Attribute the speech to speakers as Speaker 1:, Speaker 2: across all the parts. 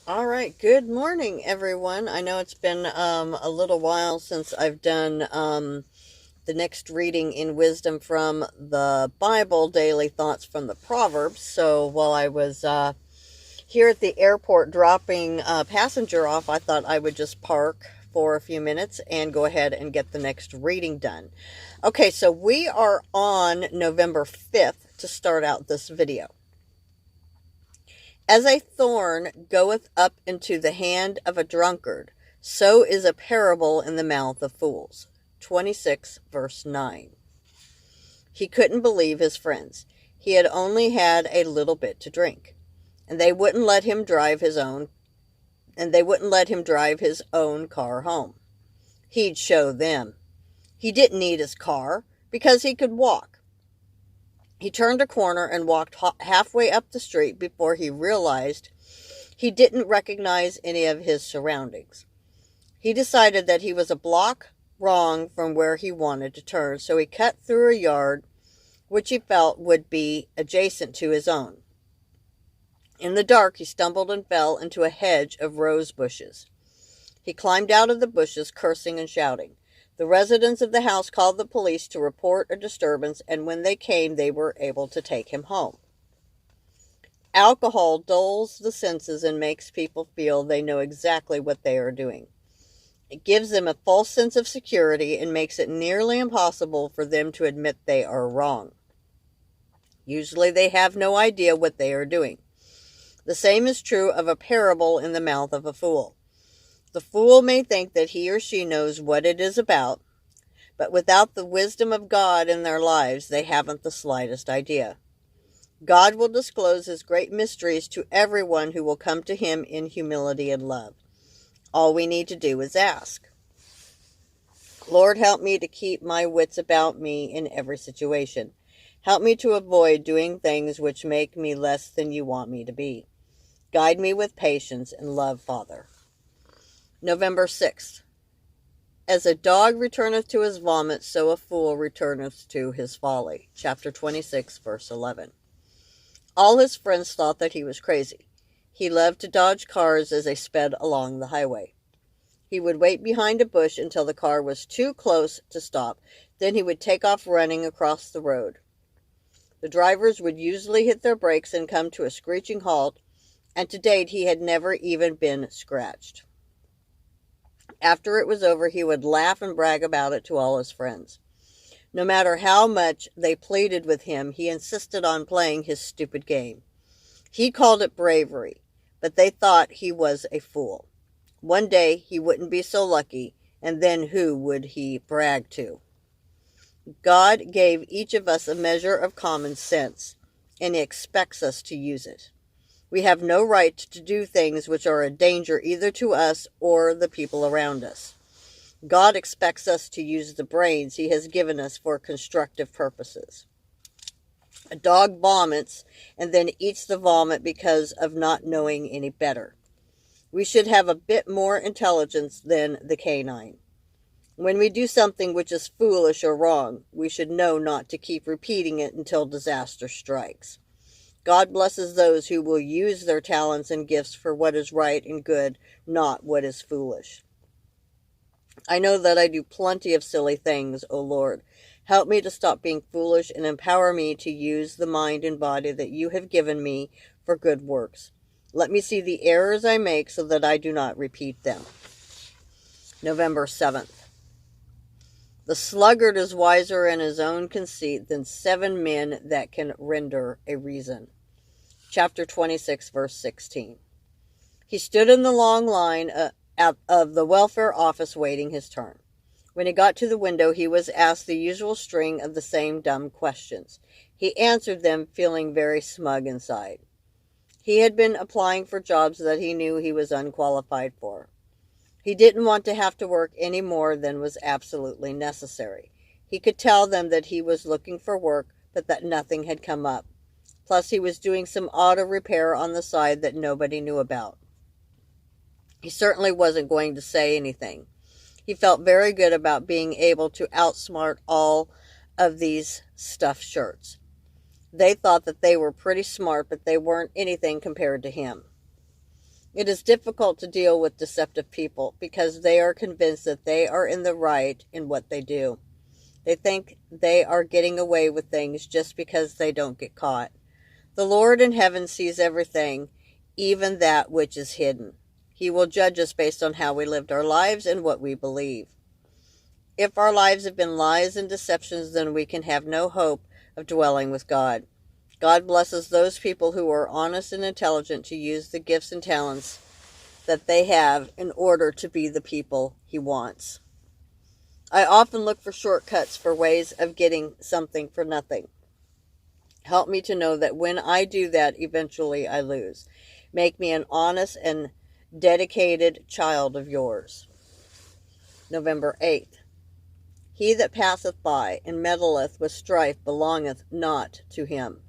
Speaker 1: All right, good morning, everyone. I know it's been a little while since I've done the next reading in Wisdom from the Bible, Daily Thoughts from the Proverbs. So while I was here at the airport dropping a passenger off, I thought I would just park for a few minutes and go ahead and get the next reading done. Okay, so we are on November 5th to start out this video. As a thorn goeth up into the hand of a drunkard, so is a parable in the mouth of fools. 26 verse 9. He couldn't believe his friends. He had only had a little bit to drink, and they wouldn't let him drive his own car home. He'd show them. He didn't need his car because he could walk. He turned a corner and walked halfway up the street before he realized he didn't recognize any of his surroundings. He decided that he was a block wrong from where he wanted to turn, so he cut through a yard which he felt would be adjacent to his own. In the dark, he stumbled and fell into a hedge of rose bushes. He climbed out of the bushes, cursing and shouting. The residents of the house called the police to report a disturbance, and when they came, they were able to take him home. Alcohol dulls the senses and makes people feel they know exactly what they are doing. It gives them a false sense of security and makes it nearly impossible for them to admit they are wrong. Usually they have no idea what they are doing. The same is true of a parable in the mouth of a fool. The fool may think that he or she knows what it is about, but without the wisdom of God in their lives, they haven't the slightest idea. God will disclose his great mysteries to everyone who will come to him in humility and love. All we need to do is ask. Lord, help me to keep my wits about me in every situation. Help me to avoid doing things which make me less than you want me to be. Guide me with patience and love, Father. November 6th. As a dog returneth to his vomit, so a fool returneth to his folly. Chapter 26, verse 11. All his friends thought that he was crazy. He loved to dodge cars as they sped along the highway. He would wait behind a bush until the car was too close to stop. Then he would take off running across the road. The drivers would usually hit their brakes and come to a screeching halt, and to date he had never even been scratched. After it was over, he would laugh and brag about it to all his friends. No matter how much they pleaded with him, he insisted on playing his stupid game. He called it bravery, but they thought he was a fool. One day he wouldn't be so lucky, and then who would he brag to? God gave each of us a measure of common sense, and he expects us to use it. We have no right to do things which are a danger either to us or the people around us. God expects us to use the brains he has given us for constructive purposes. A dog vomits and then eats the vomit because of not knowing any better. We should have a bit more intelligence than the canine. When we do something which is foolish or wrong, we should know not to keep repeating it until disaster strikes. God blesses those who will use their talents and gifts for what is right and good, not what is foolish. I know that I do plenty of silly things, O Lord. Help me to stop being foolish and empower me to use the mind and body that you have given me for good works. Let me see the errors I make so that I do not repeat them. November 7th. The sluggard is wiser in his own conceit than 7 men that can render a reason. Chapter 26, verse 16. He stood in the long line of the welfare office waiting his turn. When he got to the window, he was asked the usual string of the same dumb questions. He answered them feeling very smug inside. He had been applying for jobs that he knew he was unqualified for. He didn't want to have to work any more than was absolutely necessary. He could tell them that he was looking for work, but that nothing had come up. Plus, he was doing some auto repair on the side that nobody knew about. He certainly wasn't going to say anything. He felt very good about being able to outsmart all of these stuffed shirts. They thought that they were pretty smart, but they weren't anything compared to him. It is difficult to deal with deceptive people because they are convinced that they are in the right in what they do. They think they are getting away with things just because they don't get caught. The Lord in heaven sees everything, even that which is hidden. He will judge us based on how we lived our lives and what we believe. If our lives have been lies and deceptions, then we can have no hope of dwelling with God. God blesses those people who are honest and intelligent to use the gifts and talents that they have in order to be the people He wants. I often look for shortcuts for ways of getting something for nothing. Help me to know that when I do that, eventually I lose. Make me an honest and dedicated child of yours. November 8th. He that passeth by and meddleth with strife belongeth not to him.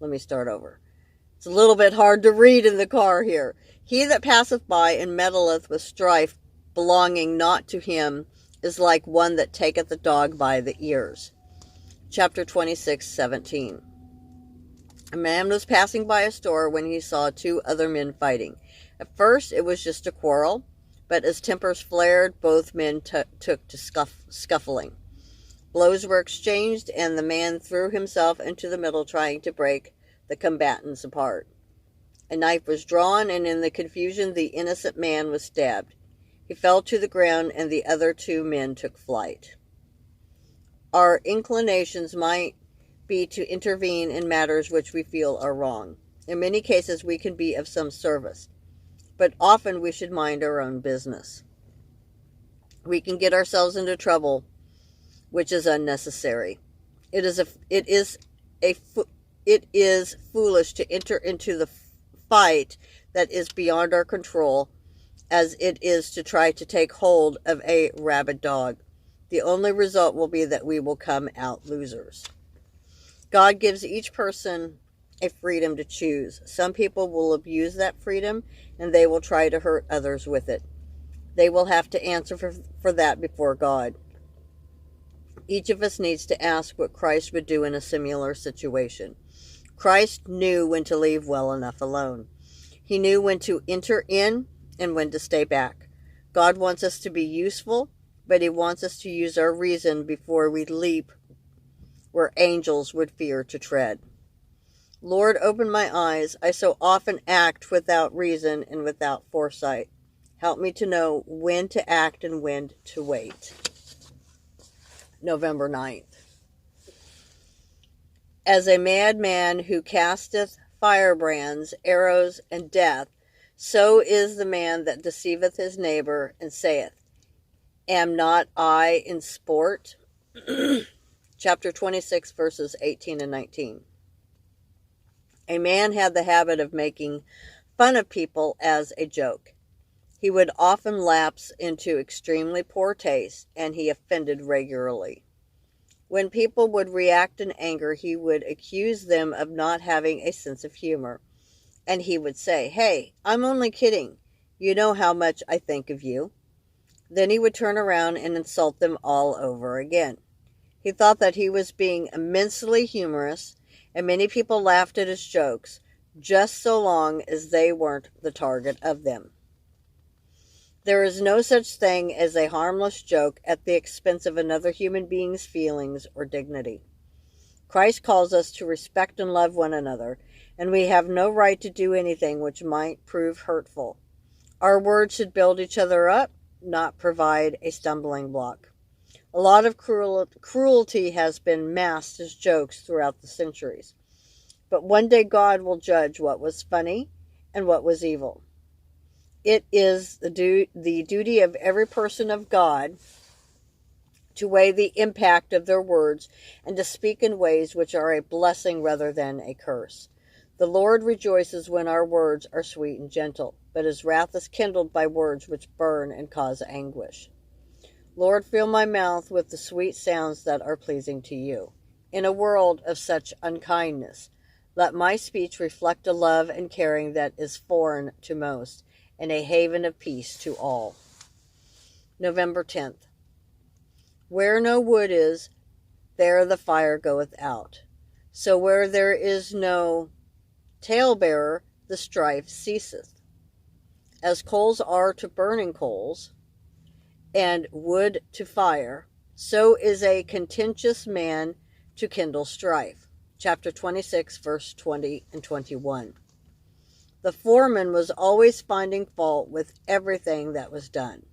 Speaker 1: Let me start over. It's a little bit hard to read in the car here. He that passeth by and meddleth with strife belonging not to him is like one that taketh a dog by the ears. Chapter 26:17. A man was passing by a store when he saw two other men fighting. At first it was just a quarrel, but as tempers flared, both men took to scuffling. Blows were exchanged, and the man threw himself into the middle, trying to break the combatants apart. A knife was drawn, and in the confusion the innocent man was stabbed. He fell to the ground, and the other two men took flight. Our inclinations might be to intervene in matters which we feel are wrong. In many cases we can be of some service, but often we should mind our own business. We can get ourselves into trouble, which is unnecessary. It is foolish to enter into the fight that is beyond our control, as it is to try to take hold of a rabid dog. The only result will be that we will come out losers. God gives each person a freedom to choose. Some people will abuse that freedom, and they will try to hurt others with it. They will have to answer for that before God. Each of us needs to ask what Christ would do in a similar situation. Christ knew when to leave well enough alone. He knew when to enter in and when to stay back. God wants us to be useful, but He wants us to use our reason before we leap where angels would fear to tread. Lord, open my eyes. I so often act without reason and without foresight. Help me to know when to act and when to wait. November 9th. As a madman who casteth firebrands, arrows, and death, so is the man that deceiveth his neighbor, and saith, Am not I in sport? Chapter 26, verses 18 and 19. A man had the habit of making fun of people as a joke. He would often lapse into extremely poor taste, and he offended regularly. When people would react in anger, he would accuse them of not having a sense of humor. And he would say, Hey, I'm only kidding. You know how much I think of you. Then he would turn around and insult them all over again. He thought that he was being immensely humorous, and many people laughed at his jokes, just so long as they weren't the target of them. There is no such thing as a harmless joke at the expense of another human being's feelings or dignity. Christ calls us to respect and love one another, and we have no right to do anything which might prove hurtful. Our words should build each other up, not provide a stumbling block. A lot of cruelty has been masked as jokes throughout the centuries. But one day God will judge what was funny and what was evil. It is the duty of every person of God to weigh the impact of their words and to speak in ways which are a blessing rather than a curse. The Lord rejoices when our words are sweet and gentle, but His wrath is kindled by words which burn and cause anguish. Lord, fill my mouth with the sweet sounds that are pleasing to you. In a world of such unkindness, let my speech reflect a love and caring that is foreign to most, and a haven of peace to all. November 10th. Where no wood is, there the fire goeth out. So where there is no talebearer, the strife ceaseth. As coals are to burning coals, and wood to fire, so is a contentious man to kindle strife. Chapter 26, verse 20 and 21. The foreman was always finding fault with everything that was done.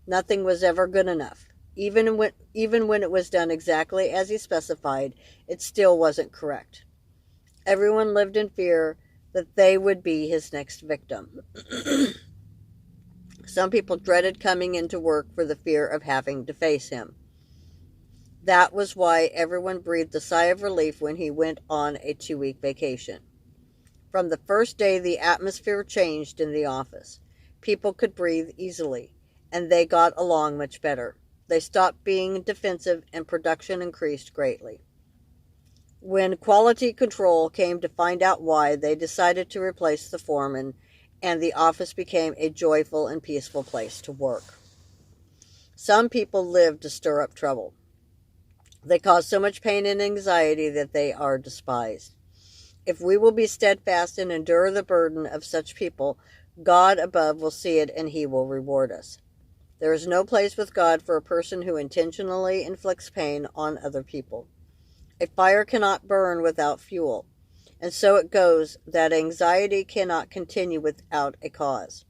Speaker 1: Nothing was ever good enough. Even when it was done exactly as he specified, it still wasn't correct. Everyone lived in fear that they would be his next victim. Some people dreaded coming into work for the fear of having to face him. That was why everyone breathed a sigh of relief when he went on a 2-week vacation. From the first day, the atmosphere changed in the office. People could breathe easily, and they got along much better. They stopped being defensive, and production increased greatly. When quality control came to find out why, they decided to replace the foreman, and the office became a joyful and peaceful place to work. Some people live to stir up trouble. They cause so much pain and anxiety that they are despised. If we will be steadfast and endure the burden of such people, God above will see it and he will reward us. There is no place with God for a person who intentionally inflicts pain on other people. A fire cannot burn without fuel. And so it goes that anxiety cannot continue without a cause.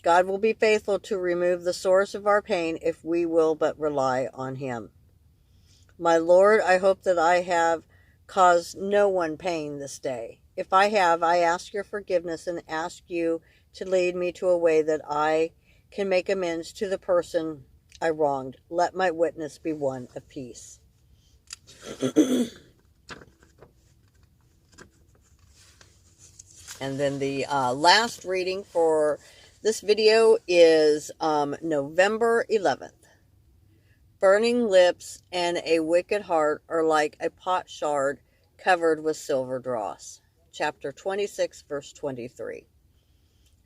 Speaker 1: God will be faithful to remove the source of our pain if we will but rely on him. My Lord, I hope that I have caused no one pain this day. If I have, I ask your forgiveness and ask you to lead me to a way that I can make amends to the person I wronged. Let my witness be one of peace. And then the last reading for this video is November 11th. Burning lips and a wicked heart are like a potsherd covered with silver dross. Chapter 26, verse 23.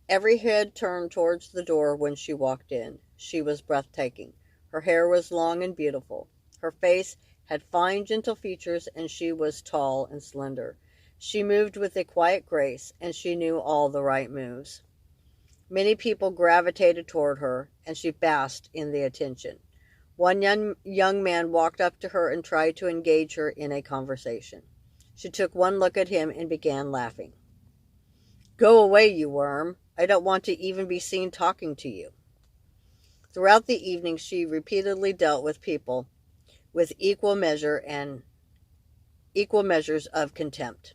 Speaker 1: Every head turned towards the door when she walked in. She was breathtaking. Her hair was long and beautiful. Her face had fine, gentle features, and she was tall and slender. She moved with a quiet grace, and she knew all the right moves. Many people gravitated toward her, and she basked in the attention. One young man walked up to her and tried to engage her in a conversation. She took one look at him and began laughing. "Go away, you worm. I don't want to even be seen talking to you." Throughout the evening, she repeatedly dealt with people with equal measures of contempt.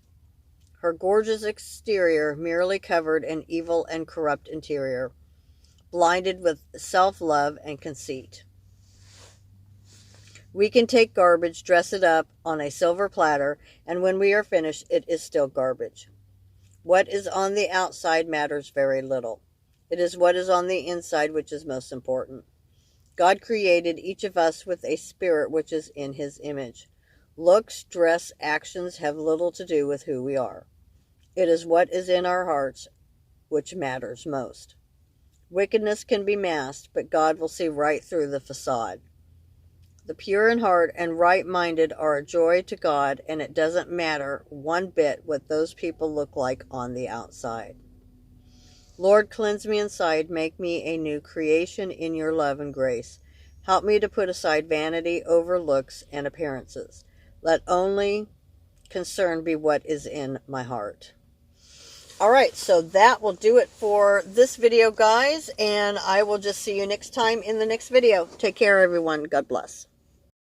Speaker 1: Her gorgeous exterior merely covered an evil and corrupt interior, blinded with self-love and conceit. We can take garbage, dress it up on a silver platter, and when we are finished, it is still garbage. What is on the outside matters very little. It is what is on the inside which is most important. God created each of us with a spirit which is in his image. Looks, dress, actions have little to do with who we are. It is what is in our hearts which matters most. Wickedness can be masked, but God will see right through the facade. The pure in heart and right-minded are a joy to God, and it doesn't matter one bit what those people look like on the outside. Lord, cleanse me inside, make me a new creation in your love and grace. Help me to put aside vanity over looks and appearances. Let only concern be what is in my heart. All right, so that will do it for this video, guys, and I will just see you next time in the next video. Take care, everyone. God bless.